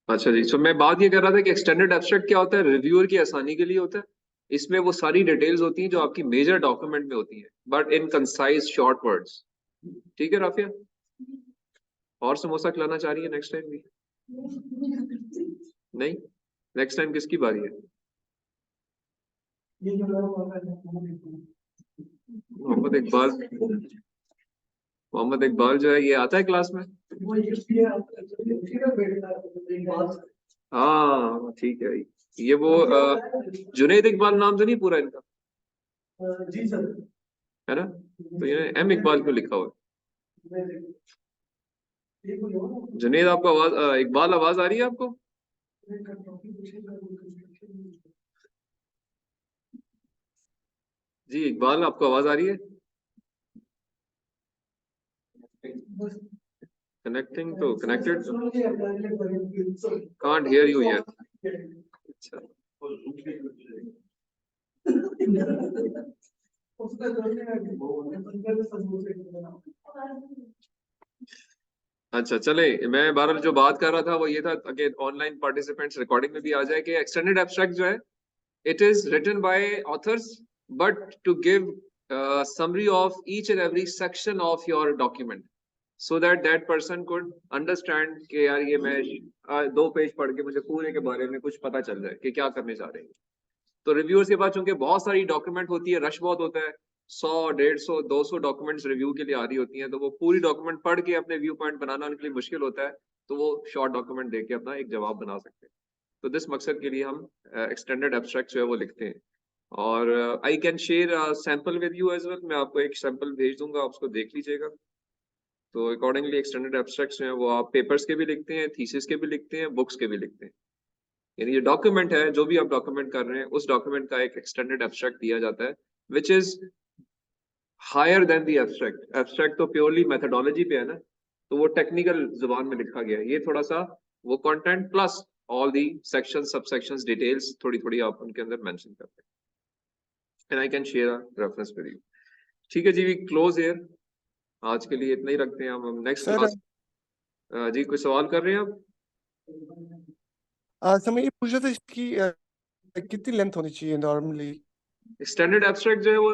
अच्छा जी, तो मैं बात ये कर रहा था कि एक्सटेंडेड एब्स्ट्रैक्ट क्या होता है, रिव्यूअर की आसानी के लिए होता है। इसमें वो सारी डिटेल्स होती हैं जो आपकी मेजर डॉक्यूमेंट में होती हैं, but in concise short words. ठीक है राफिया, और समोसा खिलाना चाह रही है नेक्स्ट टाइम भी? नहीं, नेक्स्ट टाइम किसकी बारी है? मोहम्मद इकबाल। मोहम्मद इकबाल जो है ये आता है क्लास में? हाँ ठीक है। ये वो जुनैद इकबाल नाम तो नहीं पूरा इनका? जी सर। है ना? तो ये एम इकबाल क्यों लिखा हुआ है? जुनैद आपको आवाज इकबाल आवाज आ रही है आपको? जी इकबाल, आपको आवाज आ रही है? कनेक्टिंग तो connected, can't hear you yet. अच्छा अच्छा, चले मैं बहरहाल जो बात कर रहा था वो ये था कि ऑनलाइन पार्टिसिपेंट्स रिकॉर्डिंग में भी आ जाए कि एक्सटेंडेड एब्स्ट्रैक्ट जो है, it is written by authors but to give summary of each and every section of your document so that that person could understand कि यार ये मैं 2 पेज पढ़ के मुझे पूरे के बारे में कुछ पता चल जाए कि क्या करने जा रहे हैं। तो रिव्यूअर्स के पास चूंकि बहुत सारी डॉक्यूमेंट होती है, रश बहुत होता है, 100 150 200 डॉक्यूमेंट्स रिव्यू के लिए आ रही होती हैं, तो वो पूरी डॉक्यूमेंट पढ़ के अपने व्यू पॉइंट बनाना उनके लिए मुश्किल होता है। तो वो शॉर्ट डॉक्यूमेंट देके अपना एक जवाब बना सकते हैं। तो दिस मकसद के लिए हम एक्सटेंडेड एब्स्ट्रैक्ट जो है वो लिखते हैं। और I can share sample with you as well, मैं आपको एक सैंपल भेज दूंगा, आप उसको देख लीजिएगा। तो अकॉर्डिंगली एक्सटेंडेड एब्स्ट्रैक्ट्स जो है वो आप पेपर्स के भी लिखते हैं, थीसिस के भी लिखते हैं, बुक्स के भी लिखते हैं। यानी ये डॉक्यूमेंट है, जो भी आप डॉक्यूमेंट कर रहे हैं उस डॉक्यूमेंट का एक एक्सटेंडेड एब्स्ट्रैक्ट दिया जाता है, which is higher than the abstract. Abstract तो प्योरली मेथोडोलॉजी पे है ना, तो वो टेक्निकल जुबान में लिखा गया है। ये थोड़ा सा वो content plus all the section सब सेक्शंस डिटेल्स थोड़ी थोड़ी आप उनके अंदर मेंशन करते हैं। And I can share a reference with you. ठीक है जी, वी क्लोज हियर। आज के लिए इतना ही रखते हैं हम नेक्स्ट सर क्लास। जी कोई सवाल कर रहे हैं आप? सर मैं ये पूछ रहा था इसकी कितनी लेंथ होनी चाहिए नॉर्मली? स्टैंडर्ड एब्स्ट्रैक्ट जो है वो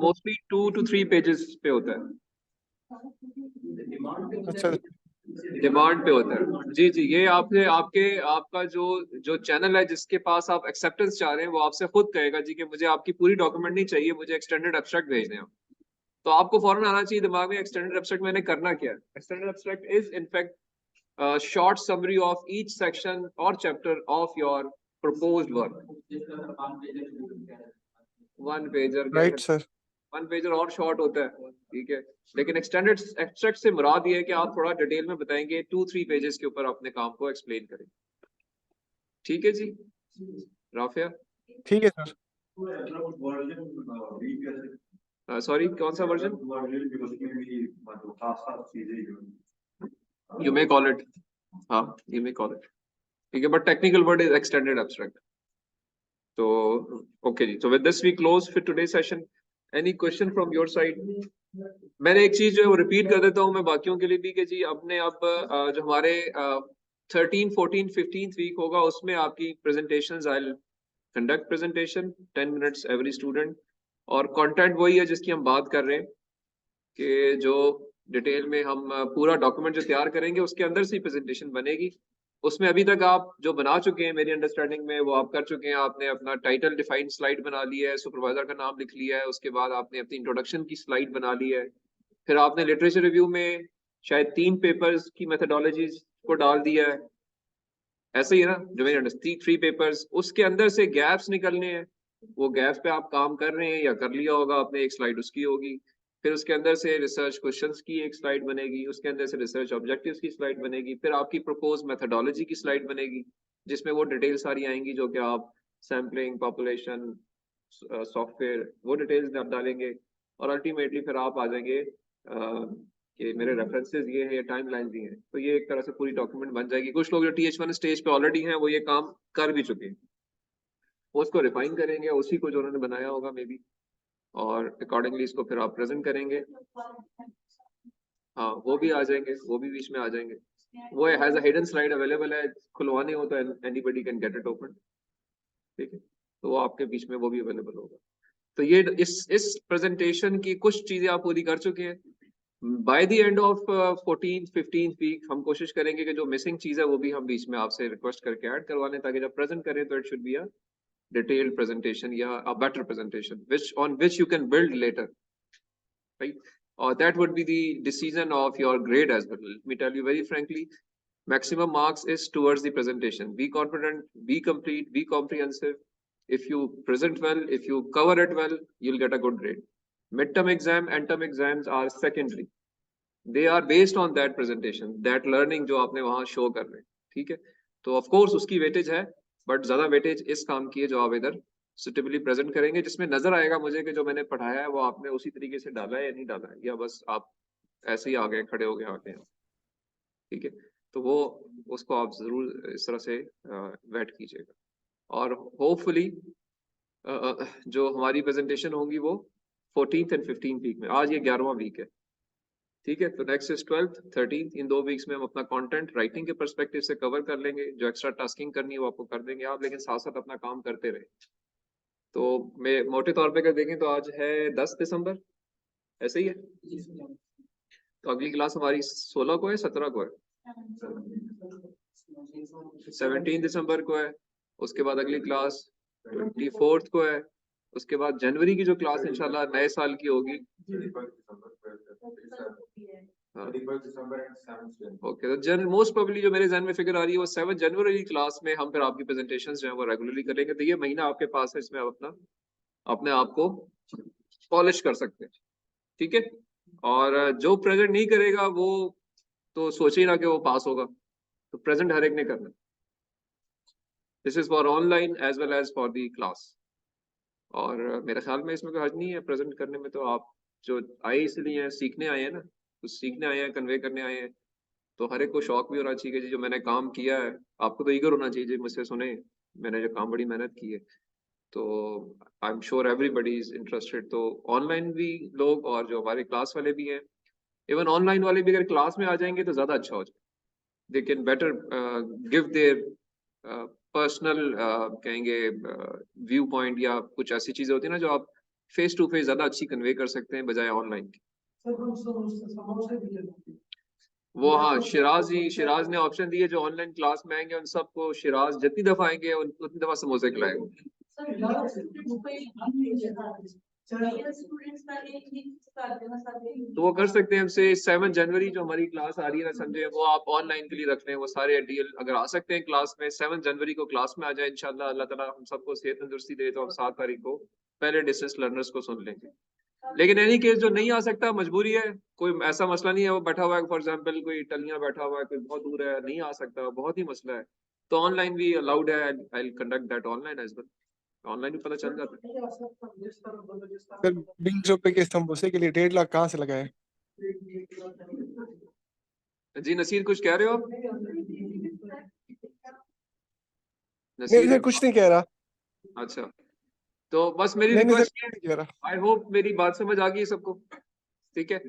मोस्टली 2 to 3 पेजेस पे होता है। अच्छा डिमांड पे होता है जी जी। ये आपसे आपके आपका जो जो चैनल है जिसके पास आप एक्सेप्टेंस चाह रहे हैं वो आपसे खुद कहेगा जी कि मुझे आपकी पूरी डॉक्यूमेंट नहीं चाहिए, मुझे एक्सटेंडेड एब्स्ट्रैक्ट भेज दें आप। तो आपको फौरन आना चाहिए दिमाग में एक्सटेंडेड एब्स्ट्रैक्ट मैंने करना क्या है। Extended abstract is in fact short summary of each section और chapter of your proposed work। 1 pager क्या राइट सर। 1 पेजर और शॉर्ट होता है, ठीक है। लेकिन एक्सटेंडेड एक्सट्रैक्ट से मुराद ये है कि आप थोड़ा डिटेल में बताएंगे, 2-3 पेजेस के ऊपर अपने काम को एक्सप्लेन करें। ठीक है जी राफिया। ठीक है सर। सॉरी कौन सा version? You may call it, हाँ यू मे कॉल इट, ठीक है, but technical word is extended abstract. तो ओके जी, तो विद दिस वी क्लोज फिर today session. Any question from your side? मैंने एक चीज जो है वो रिपीट कर देता हूँ मैं बाकियों के लिए भी कि जी अपने अब जो हमारे 13 14 15 वीक होगा उसमें आपकी प्रेजेंटेशंस आई conduct presentation 10 minutes every student. और कंटेंट वही है जिसकी हम बात कर रहे हैं कि जो डिटेल में हम पूरा डॉक्यूमेंट जो तैयार करेंगे उसके अंदर से प्रेजेंटेशन बनेगी। उसमें अभी तक आप जो बना चुके हैं मेरी अंडरस्टैंडिंग में वो आप कर चुके हैं। आपने अपना टाइटल डिफाइंड स्लाइड बना ली है, सुपरवाइजर का नाम लिख लिया है, उसके बाद आपने अपनी इंट्रोडक्शन की स्लाइड बना ली है, फिर आपने लिटरेचर रिव्यू में शायद 3 पेपर्स की मेथोडोलॉजीज को डाल दिया है, ऐसे ही है ना जो मेरी अंडरस्टैंडिंग 3 पेपर्स, उसके अंदर से गैप्स निकलने हैं। वो गैप्स पे आप काम कर रहे हैं या कर लिया होगा आपने, एक स्लाइड उसकी होगी, फिर उसके अंदर से रिसर्च क्वेश्चंस की एक स्लाइड बनेगी, उसके अंदर से रिसर्च ऑब्जेक्टिव्स की स्लाइड बनेगी, फिर आपकी प्रपोज मेथोडोलॉजी की स्लाइड बनेगी जिसमें वो डिटेल सारी आएंगी जो कि आप सैम्पलिंग पॉपुलेशन सॉफ्टवेयर वो डिटेल्स आप डालेंगे। और अल्टीमेटली फिर आप आ जाएंगे कि मेरे रेफरेंसेस ये हैं, ये टाइम लाइन भी हैं। तो ये एक तरह से पूरी डॉक्यूमेंट बन जाएगी। कुछ लोग जो TH1 स्टेज पे ऑलरेडी हैं वो ये काम कर भी चुके हैं, वो उसको रिफाइन करेंगे उसी को जो उन्होंने बनाया होगा मे बी, और अकॉर्डिंगली इसको फिर आप प्रेजेंट करेंगे। हाँ वो भी आ जाएंगे, वो भी बीच में आ जाएंगे। वो has a hidden slide available है, खुलवाने हो तो anybody can get it open, ठीक है। तो वो आपके बीच में वो भी अवेलेबल होगा। तो ये इस प्रेजेंटेशन की कुछ चीजें आप पूरी कर चुके हैं। By the end of 14th-15th week हम कोशिश करेंगे कि जो मिसिंग चीज है वो भी हम बीच में आपसे रिक्वेस्ट करके ऐड करवा लें, ताकि जब प्रेजेंट करें तो it should be a detailed presentation या a better presentation which you can build later, right? Or that would be the decision of your grade as well. Let me tell you very frankly, maximum marks is towards the presentation. Be confident, be complete, be comprehensive. If you present well, if you cover it well, you'll get a good grade. Midterm exam and term exams are secondary. They are based on that presentation, that learning जो आपने वहां show कर रहे हैं, ठीक है। तो of course उसकी वेटेज है, बट ज्यादा वेटेज इस काम की है जो आप इधर सुटेबली प्रेजेंट करेंगे, जिसमें नजर आएगा मुझे कि जो मैंने पढ़ाया है वो आपने उसी तरीके से डाला है या नहीं डाला है, या बस आप ऐसे ही आ गए, खड़े हो गए आके, ठीक है। तो वो उसको आप जरूर इस तरह से वेट कीजिएगा। और होपफुली जो हमारी प्रेजेंटेशन होंगी वो 14th and 15th वीक में, आज ये 11वां वीक है, ठीक है। तो next is 12th 13th, in 2 weeks में हम अपना कंटेंट राइटिंग के पर्सपेक्टिव से कवर कर लेंगे। जो एक्स्ट्रा टास्किंग करनी है वो आपको कर देंगे आप, लेकिन साथ साथ अपना काम करते रहे। तो मैं मोटे तौर पे अगर देखें तो आज है 10 दिसंबर, ऐसे ही है। तो अगली क्लास हमारी 16 को है, 17 को है, 17 दिसंबर को है। उसके बाद अगली क्लास 24th को है। उसके बाद जनवरी की जो क्लास इंशाल्लाह नए साल की होगी, ओके। तो मोस्ट प्रोबेबली जो मेरे जहन में फिगर आ रही है वो 7 जनवरी क्लास में हम फिर आपकी प्रेजेंटेशंस जो है वो रेगुलरली करेंगे। तो ये महीना आपके पास है, इसमें आप अपने आप को पॉलिश कर सकते हैं, ठीक है। और जो प्रेजेंट नहीं करेगा वो तो सोचे ही ना कि वो पास होगा। तो प्रेजेंट हर एक ने करना। This is for online as well as for the class. और मेरे ख्याल में इसमें कोई हर्ज नहीं है प्रेजेंट करने में। तो आप जो आए इसलिए हैं, सीखने आए हैं ना, कुछ सीखने आए हैं, कन्वे करने आए हैं, तो हर एक को शौक भी होना चाहिए कि जो मैंने काम किया है, आपको तो ईगर होना चाहिए जी मुझसे सुने, मैंने जो काम बड़ी मेहनत की है। तो I am sure everybody is interested. तो ऑनलाइन भी लोग और जो हमारे क्लास वाले भी हैं, इवन ऑनलाइन वाले भी अगर क्लास में आ जाएंगे तो ज्यादा अच्छा हो जाए। They can better give their personal कहेंगे व्यू पॉइंट, या कुछ ऐसी चीजें होती है ना जो आप फेस टू फेस ज्यादा अच्छी कन्वे कर सकते हैं बजाय ऑनलाइन की। वो हाँ, शिराज ने ऑप्शन दिए जो ऑनलाइन क्लास में आएंगे उन सबको शिराज जितनी दफा आएंगे उतनी दफा समोसे खिलाएंगे। तो वो कर सकते हैं हमसे। 7 जनवरी जो हमारी क्लास आ रही है ना संजय, वो आप ऑनलाइन के लिए रख लें। वो सारे डीएल अगर आ सकते हैं क्लास में, 7 जनवरी को क्लास में आ जाए इंशाल्लाह। अल्लाह ताला हम सबको सेहत तंदुरुस्ती दे तो हम 7 तारीख को पहले डिस्टेंस लर्नर्स को सुन लेंगे। लेकिन एनी केस जो नहीं आ सकता, मजबूरी है, कोई ऐसा मसला नहीं है वो बैठा हुआ है, फॉर एग्जांपल कोई टलियां बैठा हुआ है, कोई बहुत दूर है, नहीं आ सकता, बहुत ही मसला है, तो ऑनलाइन भी अलाउड है। I will conduct that online as well. Online भी पता चल जाता है। सर 20 रुपए के समोसे के लिए 1.5 लाख कहाँ से लगाए? जी नसीर कुछ कह रहे हो आप? नहीं सर, नसीर कुछ नहीं कह रहा। अच्छा, तो बस मेरी नहीं सर, रिक्वेस्ट है, नहीं कह रहा। आई होप मेरी बात समझ आ गई है सबको, ठीक है।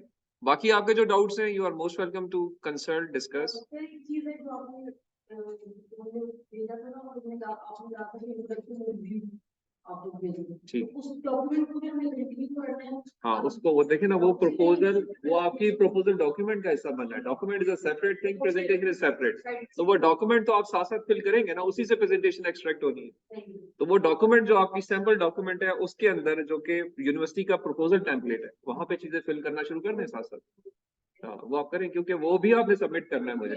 बाकी आपके जो डाउट्स हैं, you are most welcome to consult, discuss. ठीक, हाँ उसको वो देखे ना, वो प्रपोजल, वो आपकी प्रपोजल डॉक्यूमेंट का हिस्सा बन रहा है। Document is a separate thing, presentation is separate. तो वो डॉक्यूमेंट तो आप साथ साथ फिल करेंगे ना, उसी से प्रेजेंटेशन एक्सट्रैक्ट होनी है। तो वो डॉक्यूमेंट जो आपकी सैंपल डॉक्यूमेंट है उसके अंदर जो कि यूनिवर्सिटी का प्रपोजल टेम्पलेट है, वहां पे चीजें फिल करना शुरू कर दें साथ साथ। हाँ वो आप करें, क्योंकि वो भी आपने सबमिट करना है मुझे।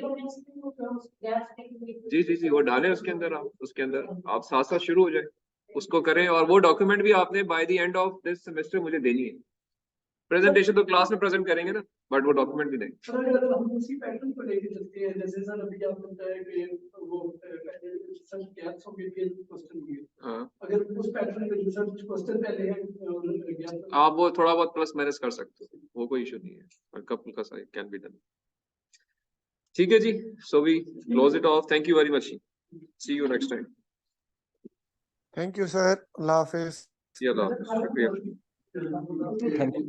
जी जी जी, वो डालें उसके अंदर, आप उसके अंदर आप साथ साथ शुरू हो जाए, उसको करें। और वो डॉक्यूमेंट भी आपने bye the end of this semester मुझे देनी है। प्रेजेंटेशन तो क्लास में प्रेजेंट करेंगे ना, बट वो डॉक्यूमेंट भी देंगे। सर अगर हम उसी पैटर्न को लेके चलते हैं, जैसे सर अभी आपने बताया कि वो सर गैप्स हो गए के क्वेश्चन हुए, हाँ, अगर उस पैटर्न में जो सर कुछ क्वेश्चन पहले हैं आप वो थोड़ा बहुत प्लस माइनस कर सकते हो, वो कोई इशू नहीं है, और कपल का कैन बी डन। ठीक है जी, so we close it off. Thank you very much, see you next time. Thank you sir, अल्लाह हाफिज। शुक्रिया। Thank you.